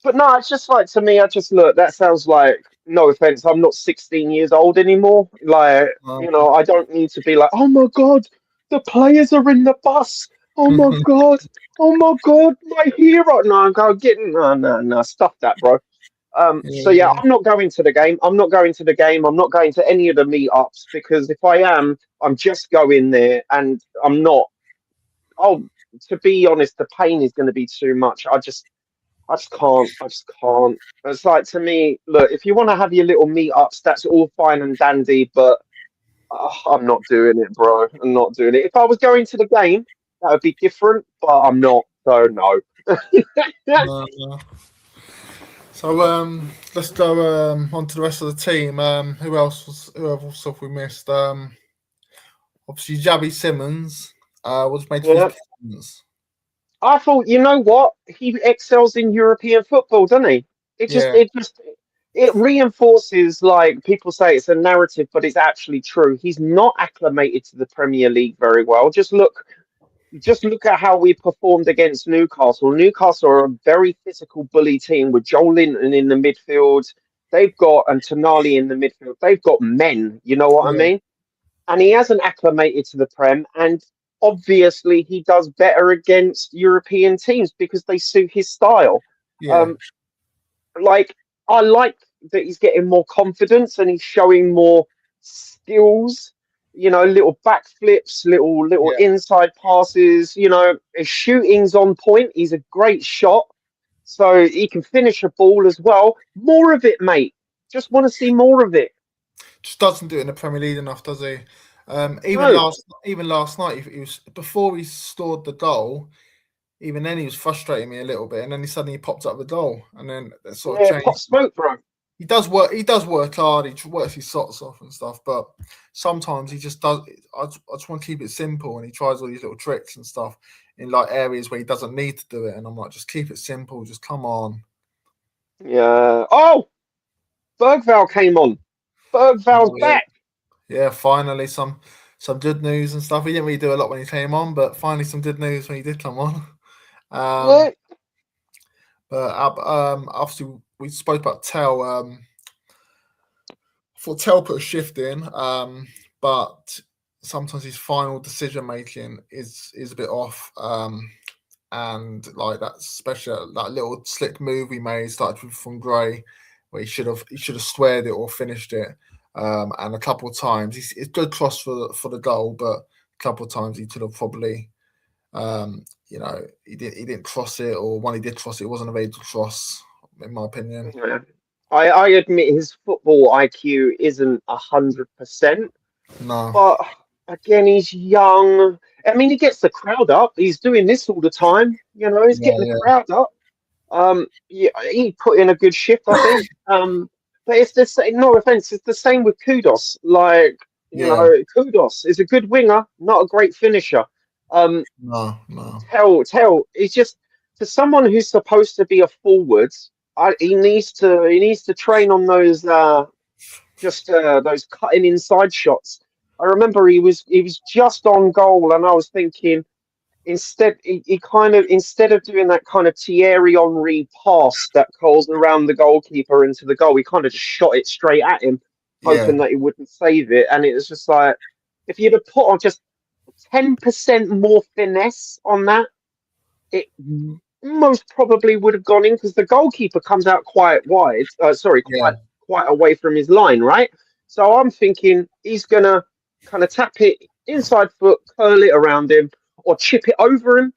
[SPEAKER 2] But no, it's just like, to me, I just look. That sounds like, no offense, I'm not 16 years old anymore. Like, I don't need to be like, oh my god, the players are in the bus. Oh my god, oh my god, my hero. No, I'm going getting no, no, no, stuff that, bro. So yeah,
[SPEAKER 1] yeah.
[SPEAKER 2] I'm not going to the game. I'm not going to the game. I'm not going to any of the meetups, because if I am, I'm just going there, and I'm not. Oh, to be honest, the pain is going to be too much. I just can't. I just can't. It's like, to me, look, if you want to have your little meetups, that's all fine and dandy, but I'm not doing it, bro. I'm not doing it. If I was going to the game, that would be different, but I'm not. So no.
[SPEAKER 1] No, no. So let's go on to the rest of the team. Who else have we missed? Obviously Javi Simmons. What's made of his
[SPEAKER 2] Yeah.
[SPEAKER 1] performance?
[SPEAKER 2] I thought, you know what? He excels in European football, doesn't he? It just,
[SPEAKER 1] Yeah,
[SPEAKER 2] it just, it reinforces, like people say it's a narrative, but it's actually true. He's not acclimated to the Premier League very well. Just look at how we performed against Newcastle. Newcastle are a very physical bully team with Joel Linton in the midfield. They've got and Tonali in the midfield. They've got men. You know what I
[SPEAKER 1] yeah,
[SPEAKER 2] mean? And he hasn't acclimated to the Prem. And obviously, he does better against European teams because they suit his style.
[SPEAKER 1] yeah,
[SPEAKER 2] Um, like I like that he's getting more confidence and he's showing more skills. You know, little backflips, little
[SPEAKER 1] yeah.
[SPEAKER 2] inside passes. You know, his shooting's on point. He's a great shot, so he can finish a ball as well. More of it, mate. Just want to see more of it.
[SPEAKER 1] Just doesn't do it in the Premier League enough, does he? Even
[SPEAKER 2] No,
[SPEAKER 1] last night, he was before he scored the goal. Even then, he was frustrating me a little bit, and then he suddenly popped up the goal, and then it sort of
[SPEAKER 2] yeah, pop
[SPEAKER 1] changed.
[SPEAKER 2] smoke, bro.
[SPEAKER 1] He does work. He does work hard. He works his socks off and stuff. But sometimes he just does. I just want to keep it simple, and he tries all these little tricks and stuff in like areas where he doesn't need to do it. And I'm like, just keep it simple. Just come on.
[SPEAKER 2] Yeah. Oh, Bergval came on. Bergval's
[SPEAKER 1] Oh, yeah,
[SPEAKER 2] back.
[SPEAKER 1] yeah. Finally, some good news and stuff. He didn't really do a lot when he came on, but finally some good news when he did come on. Um,
[SPEAKER 2] Yeah.
[SPEAKER 1] but obviously we spoke about Tell. For Tel put a shift in, but sometimes his final decision making is a bit off. And like that special that little slick move he made started from Gray, where he should have squared it or finished it. And a couple of times it's good cross for the goal, but a couple of times he could have probably he didn't cross it, or when he did cross it, it wasn't a very good cross, in my opinion.
[SPEAKER 2] Yeah. I admit his football IQ isn't 100%,
[SPEAKER 1] No.
[SPEAKER 2] but again, he's young. I mean, he gets the crowd up. He's doing this all the time. You know, he's
[SPEAKER 1] Yeah,
[SPEAKER 2] getting the
[SPEAKER 1] yeah,
[SPEAKER 2] crowd up. Yeah, he put in a good shift, I think. But it's the same. No offense, it's the same with Kudos. Like, you
[SPEAKER 1] yeah.
[SPEAKER 2] know, Kudos is a good winger, not a great finisher. Um,
[SPEAKER 1] No, no.
[SPEAKER 2] tell. It's just for someone who's supposed to be a forward. He needs to train on those cutting inside shots. I remember he was just on goal, and I was thinking he kind of instead of doing that kind of Thierry Henry pass that curls around the goalkeeper into the goal, he kind of just shot it straight at him,
[SPEAKER 1] Yeah,
[SPEAKER 2] hoping that he wouldn't save it. And it was just like if you'd have put on just 10% more finesse on that, it most probably would have gone in because the goalkeeper comes out quite wide. Sorry,
[SPEAKER 1] yeah,
[SPEAKER 2] quite away from his line, right? So I'm thinking he's gonna kind of tap it inside foot, curl it around him, or chip it over him.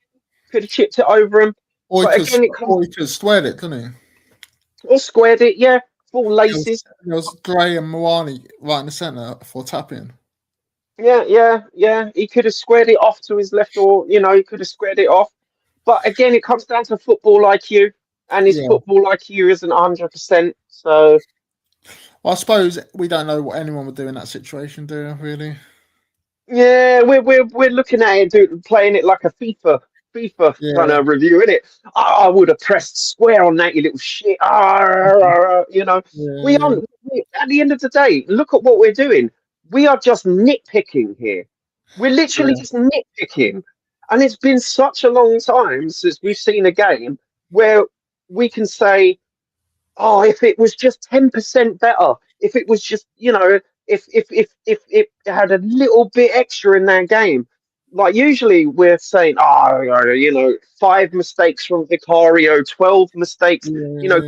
[SPEAKER 2] Could have chipped it over him,
[SPEAKER 1] or he
[SPEAKER 2] but
[SPEAKER 1] could,
[SPEAKER 2] again, it comes
[SPEAKER 1] or he could square it, couldn't he?
[SPEAKER 2] or squared it. Yeah, full laces.
[SPEAKER 1] There was Gray and Moani right in the centre for tapping.
[SPEAKER 2] Yeah. He could have squared it off to his left, or he could have squared it off. But again, it comes down to football IQ, and his
[SPEAKER 1] Yeah.
[SPEAKER 2] football IQ isn't 100%. So
[SPEAKER 1] Well, I suppose we don't know what anyone would do in that situation, do we, really?
[SPEAKER 2] yeah, we're looking at it, playing it like a FIFA kind
[SPEAKER 1] Yeah,
[SPEAKER 2] of review, innit? I would have pressed square on that, you little shit. We
[SPEAKER 1] yeah,
[SPEAKER 2] aren't. At the end of the day, look at what we're doing. We are just nitpicking here. We're literally
[SPEAKER 1] yeah,
[SPEAKER 2] just nitpicking, and it's been such a long time since we've seen a game where we can say, oh, if it was just 10% better, if it was just, if it had a little bit extra in their game. Like usually we're saying, oh, five mistakes from Vicario, 12 mistakes, you know,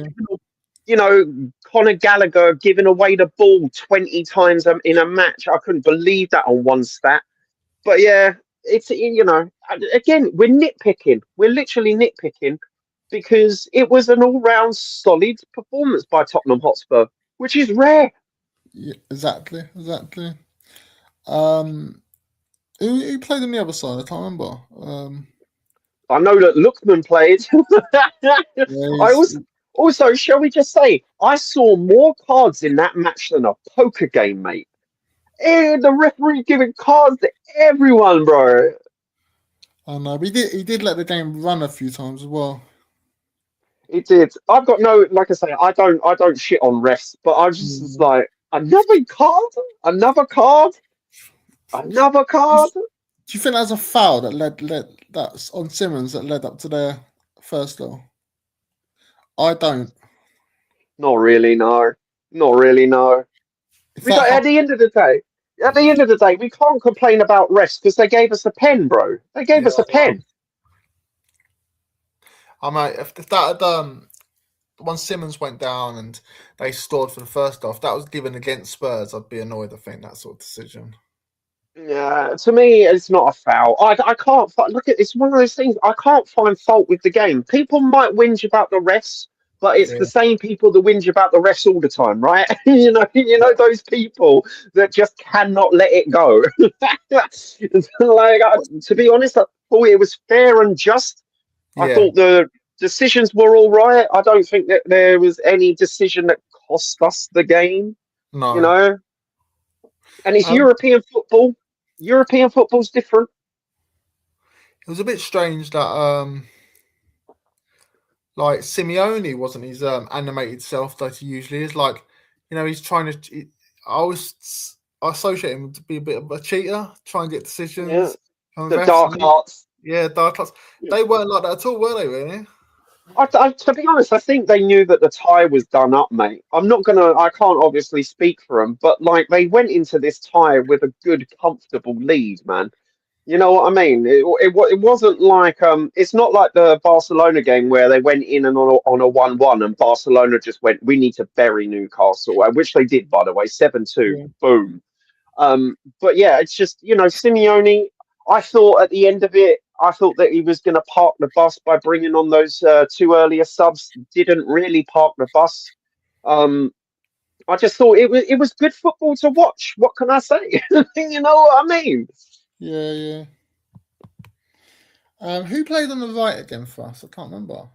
[SPEAKER 1] yeah,
[SPEAKER 2] Conor Gallagher giving away the ball 20 times in a match. I couldn't believe that on one stat. But yeah, again, we're nitpicking. We're literally nitpicking because it was an all-round solid performance by Tottenham Hotspur, which is rare.
[SPEAKER 1] yeah, exactly, exactly. Um, who played on the other side? I can't remember.
[SPEAKER 2] I know that Lookman played.
[SPEAKER 1] Yeah,
[SPEAKER 2] I also Also, shall we just say, I saw more cards in that match than a poker game, mate. The referee giving cards to everyone, bro.
[SPEAKER 1] I know. He did let the game run a few times as well.
[SPEAKER 2] It did. I've got no, like I say, I don't shit on refs, but I was just
[SPEAKER 1] Mm.
[SPEAKER 2] like, another card, another card, another card.
[SPEAKER 1] Do you think that was a foul that led that's on Simmons that led up to their first goal? I don't.
[SPEAKER 2] Not really, no. Not really, no.
[SPEAKER 1] If
[SPEAKER 2] We got
[SPEAKER 1] that
[SPEAKER 2] at the end of the day. At the end of the day, we can't complain about refs because they gave us a pen, bro. They gave
[SPEAKER 1] yeah,
[SPEAKER 2] us a pen.
[SPEAKER 1] I might if that had once Simmons went down and they scored for the first half, that was given against Spurs, I'd be annoyed. I think that sort of decision.
[SPEAKER 2] Yeah, to me, it's not a foul. I can't look at it's one of those things. I can't find fault with the game. People might whinge about the refs, but it's the
[SPEAKER 1] Yeah,
[SPEAKER 2] same people that whinge about the refs all the time, right?
[SPEAKER 1] yeah,
[SPEAKER 2] Those people that just cannot let it go. To be honest, I thought it was fair and just. I
[SPEAKER 1] yeah.
[SPEAKER 2] thought the decisions were all right. I don't think that there was any decision that cost us the game. You
[SPEAKER 1] No,
[SPEAKER 2] know, and it's
[SPEAKER 1] um,
[SPEAKER 2] European football. European football's different.
[SPEAKER 1] it was a bit strange that like Simeone wasn't his animated self that he usually is. Like, he's trying to. I associate him to be a bit of a cheater, try and get
[SPEAKER 2] Yeah,
[SPEAKER 1] decisions from
[SPEAKER 2] the
[SPEAKER 1] refs.
[SPEAKER 2] dark arts.
[SPEAKER 1] Yeah, dark arts.
[SPEAKER 2] Yeah.
[SPEAKER 1] They weren't like that at all, were they? Really?
[SPEAKER 2] To be honest, I think they knew that the tie was done up, mate. I can't obviously speak for them, but like they went into this tie with a good, comfortable lead, man. You know what I mean? It wasn't like it's not like the Barcelona game where they went in and on a 1-1 and Barcelona just went, we need to bury Newcastle, which they did, by the way, 7-2,
[SPEAKER 1] Yeah.
[SPEAKER 2] boom. But yeah, it's just, Simeone, I thought at the end of it, I thought that he was going to park the bus by bringing on those two earlier subs. Didn't really park the bus. Um, I just thought it was good football to watch. What can I say? You know what I mean?
[SPEAKER 1] Yeah, yeah. Who played on the right again for us? I can't remember.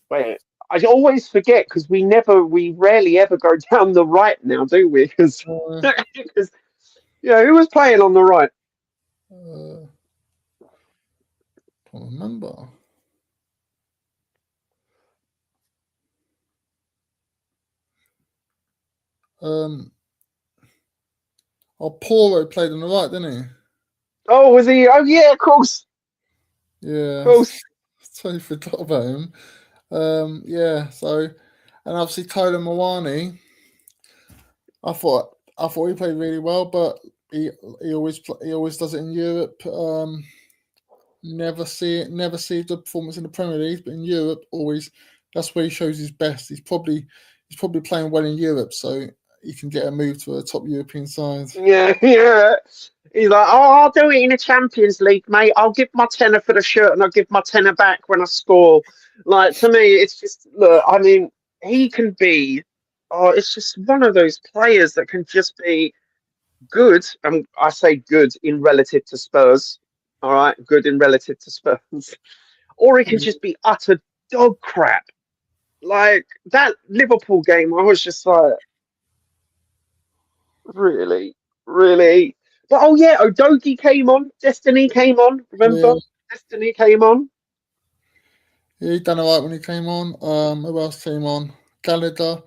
[SPEAKER 2] Wait, I always forget because we rarely ever go down the right now, do we? Because,
[SPEAKER 1] Uh,
[SPEAKER 2] yeah, who was playing on the right?
[SPEAKER 1] uh, can't remember. Um, Poro played on the right, didn't
[SPEAKER 2] Oh, was he? Oh, yeah, of course,
[SPEAKER 1] he? Yeah,
[SPEAKER 2] of course.
[SPEAKER 1] totally forgot about him. Yeah. So, and obviously Tyler Mawani. I thought he played really well, but he always does it in Europe. Never see a good performance in the Premier League, but in Europe, always that's where he shows his best. He's probably playing well in Europe, so he can get a move to a top European side.
[SPEAKER 2] Yeah, yeah. He's like, oh, I'll do it in the Champions League, mate. I'll give my tenner for the shirt and I'll give my tenner back when I score. Like, to me, it's just, look, I mean, he can be, oh, it's just one of those players that can just be good. And I say good in relative to Spurs. All right, good in relative to Spurs. Or he can just be utter dog crap. Like, that Liverpool game, I was just like, really, really. But oh yeah, Odogi came on. Destiny came on.
[SPEAKER 1] Yeah,
[SPEAKER 2] Remember, Destiny came on.
[SPEAKER 1] yeah, he done alright when he came on. Who else came on? Gallagher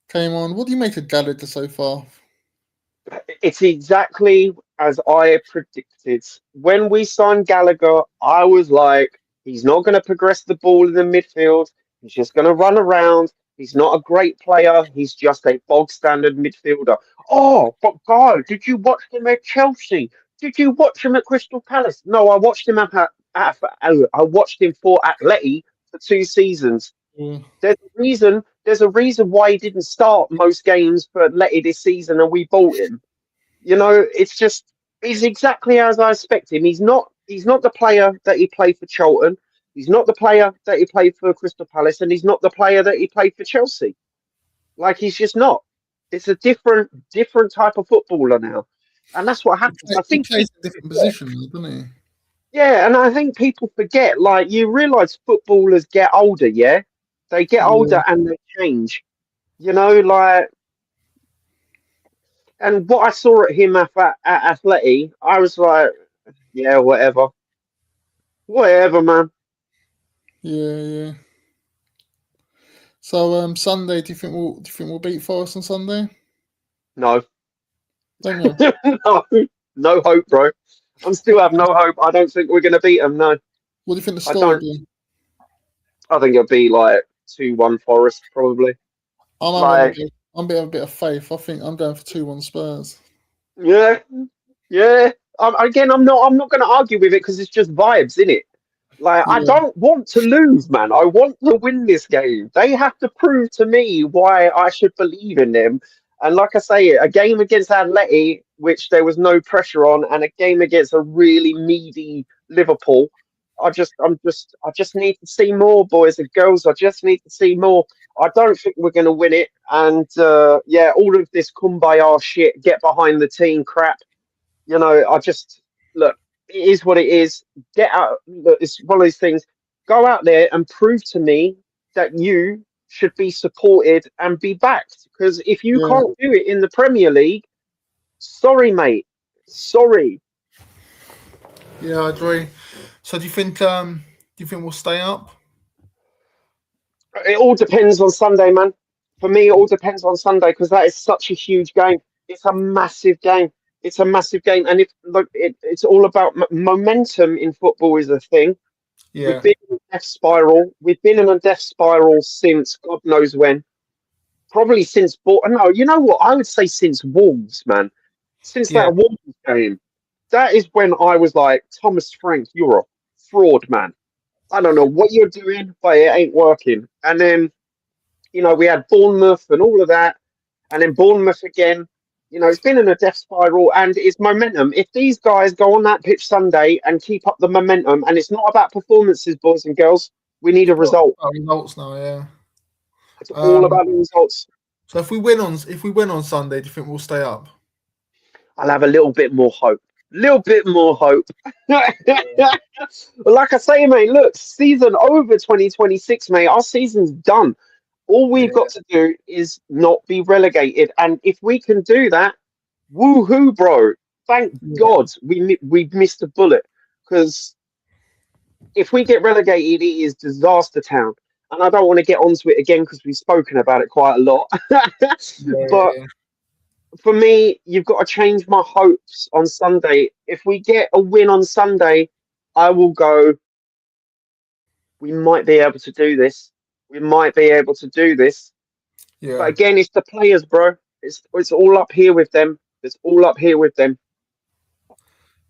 [SPEAKER 1] came on. What do you make of Gallagher so far?
[SPEAKER 2] It's exactly as I predicted. When we signed Gallagher, I was like, he's not going to progress the ball in the midfield. He's just going to run around. He's not a great player. He's just a bog standard midfielder. Oh, but God, did you watch him at Chelsea? Did you watch him at Crystal Palace? No, I watched him I watched him for Atleti for 2 seasons.
[SPEAKER 1] Yeah,
[SPEAKER 2] There's a reason why he didn't start most games for Atleti this season, and we bought him. It's just he's exactly as I expect him. He's not the player that he played for Charlton. He's not the player that he played for Crystal Palace, and he's not the player that he played for Chelsea. Like he's just not. It's a different type of footballer now, and that's what happens. I
[SPEAKER 1] he
[SPEAKER 2] think
[SPEAKER 1] plays a different position, doesn't he?
[SPEAKER 2] Yeah, and I think people forget, like, you realise footballers get older, yeah? They get
[SPEAKER 1] Yeah,
[SPEAKER 2] older and they change, like, and what I saw at him at Atleti, I was like, yeah, whatever. Whatever, man.
[SPEAKER 1] yeah, yeah. So Sunday, do you think we'll beat Forest on Sunday?
[SPEAKER 2] No.
[SPEAKER 1] Don't you?
[SPEAKER 2] No, no hope, bro. I'm still have no hope. I don't think we're going to beat them, no.
[SPEAKER 1] What do you think the
[SPEAKER 2] I
[SPEAKER 1] score will
[SPEAKER 2] don't.
[SPEAKER 1] be?
[SPEAKER 2] I think it'll be like 2-1 Forest, probably.
[SPEAKER 1] I'm having a
[SPEAKER 2] Like,
[SPEAKER 1] bit. A bit of faith. I think I'm going for 2-1 Spurs.
[SPEAKER 2] yeah, yeah. Again, I'm not going to argue with it because it's just vibes, innit? Like, I
[SPEAKER 1] Yeah,
[SPEAKER 2] don't want to lose, man. I want to win this game. They have to prove to me why I should believe in them. And like I say, a game against Atleti, which there was no pressure on, and a game against a really meaty Liverpool. I just need to see more, boys and girls. I just need to see more. I don't think we're going to win it. And yeah, all of this kumbaya shit, get behind the team crap. I just look. It is what it is. Get out. Look, it's one of these things. Go out there and prove to me that you should be supported and be backed. Because if you
[SPEAKER 1] yeah,
[SPEAKER 2] can't do it in the Premier League, sorry, mate. Sorry.
[SPEAKER 1] yeah. I agree. So do you think we'll stay up?
[SPEAKER 2] It all depends on Sunday, man. For me, it all depends on Sunday because that is such a huge game. It's a massive game. It's a massive game, and if look, it's all about momentum in football is a thing. We've
[SPEAKER 1] Yeah,
[SPEAKER 2] been in a death spiral. We've been in a death spiral since God knows when. Probably since, no, you know what? I would say since Wolves, man. Since
[SPEAKER 1] yeah,
[SPEAKER 2] that Wolves game, that is when I was like, Thomas Frank, you're a fraud, man. I don't know what you're doing, but it ain't working. And then, we had Bournemouth and all of that, and then Bournemouth again. It's been in a death spiral and it's momentum. If these guys go on that pitch Sunday and keep up the momentum, and it's not about performances, boys and girls, we need a
[SPEAKER 1] got
[SPEAKER 2] result.
[SPEAKER 1] results now. Yeah.
[SPEAKER 2] It's all
[SPEAKER 1] Um.
[SPEAKER 2] about the results.
[SPEAKER 1] So if we win on Sunday, do you think we'll stay up?
[SPEAKER 2] I'll have a little bit more hope. Little bit more hope. But like I say, mate, look, season over 2026, mate. Our season's done. All we've
[SPEAKER 1] Yeah,
[SPEAKER 2] got to do is not be relegated. And if we can do that, woohoo, bro. Thank
[SPEAKER 1] yeah,
[SPEAKER 2] God we missed a bullet. Because if we get relegated, it is disaster town. And I don't want to get onto it again because we've spoken about it quite a lot. But
[SPEAKER 1] yeah,
[SPEAKER 2] for me, you've got to change my hopes on Sunday. If we get a win on Sunday, I will go, we might be able to do this. We might be able to do this. But
[SPEAKER 1] yeah,
[SPEAKER 2] again, it's the players, bro. It's all up here with them. It's all up here with them.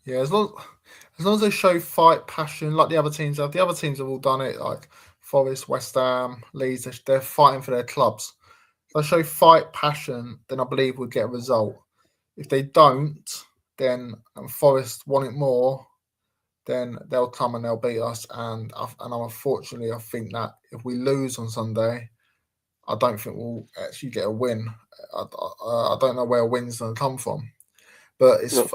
[SPEAKER 1] yeah. As long as they show fight, passion, like the other teams have. The other teams have all done it, like Forest, West Ham, Leeds. They're fighting for their clubs. If they show fight, passion, then I believe we'll get a result. If they don't, then Forest want it more, then they'll come and they'll beat us. And unfortunately, I think that if we lose on Sunday, I don't think we'll actually get a win. I don't know where a win's going to come from, but it's
[SPEAKER 2] No.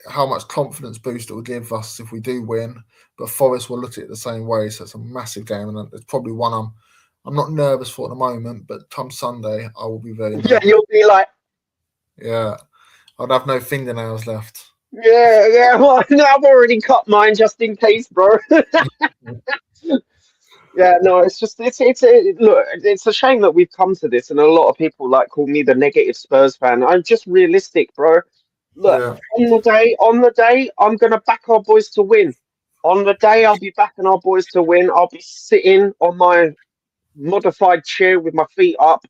[SPEAKER 1] how much confidence boost it will give us if we do win. But Forest will look at it the same way, so it's a massive game, and it's probably one I'm not nervous for at the moment. But come Sunday, I will be very
[SPEAKER 2] Yeah,
[SPEAKER 1] nervous.
[SPEAKER 2] you'll be like,
[SPEAKER 1] Yeah, I'd have no fingernails left.
[SPEAKER 2] yeah, yeah. Well, no, I've already cut mine just in case, bro. Yeah, no, it's just look, it's a shame that we've come to this, and a lot of people like call me the negative Spurs fan. I'm just realistic, bro. Look,
[SPEAKER 1] Yeah,
[SPEAKER 2] on the day, I'm gonna back our boys to win. On the day, I'll be backing our boys to win. I'll be sitting on my modified chair with my feet up,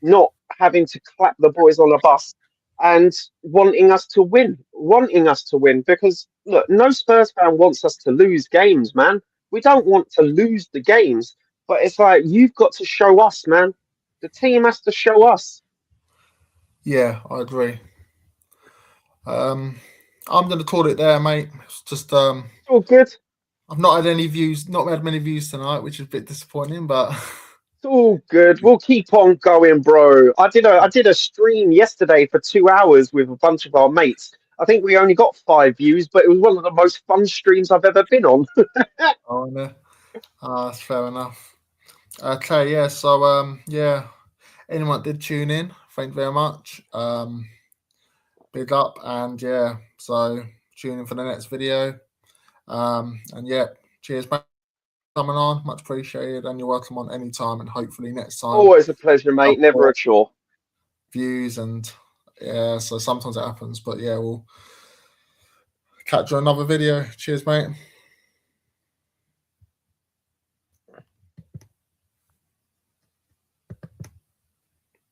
[SPEAKER 2] not having to clap the boys on the bus and wanting us to win. Because look, no Spurs fan wants us to lose games, man. We don't want to lose the games, but it's like you've got to show us, man. The team has to show us.
[SPEAKER 1] yeah, I agree. Um, I'm going to call it there, mate. It's just
[SPEAKER 2] It's all good.
[SPEAKER 1] I've not had any views, not had many views tonight, which is a bit disappointing. But
[SPEAKER 2] It's all good. We'll keep on going, bro. I did a stream yesterday for 2 hours with a bunch of our mates, I think we only got 5 views, but it was one of the most fun streams I've ever been on.
[SPEAKER 1] Oh, no. That's fair enough. Okay, yeah. So, yeah. Anyone that did tune in, thank you very much. Big up, and yeah. So tune in for the next video. And yeah, cheers, mate. Coming on, much appreciated, and you're welcome on any time, and hopefully next time.
[SPEAKER 2] Always a pleasure, mate. Never a chore.
[SPEAKER 1] Views and yeah, so sometimes it happens, but yeah, we'll catch you on another video. Cheers, mate.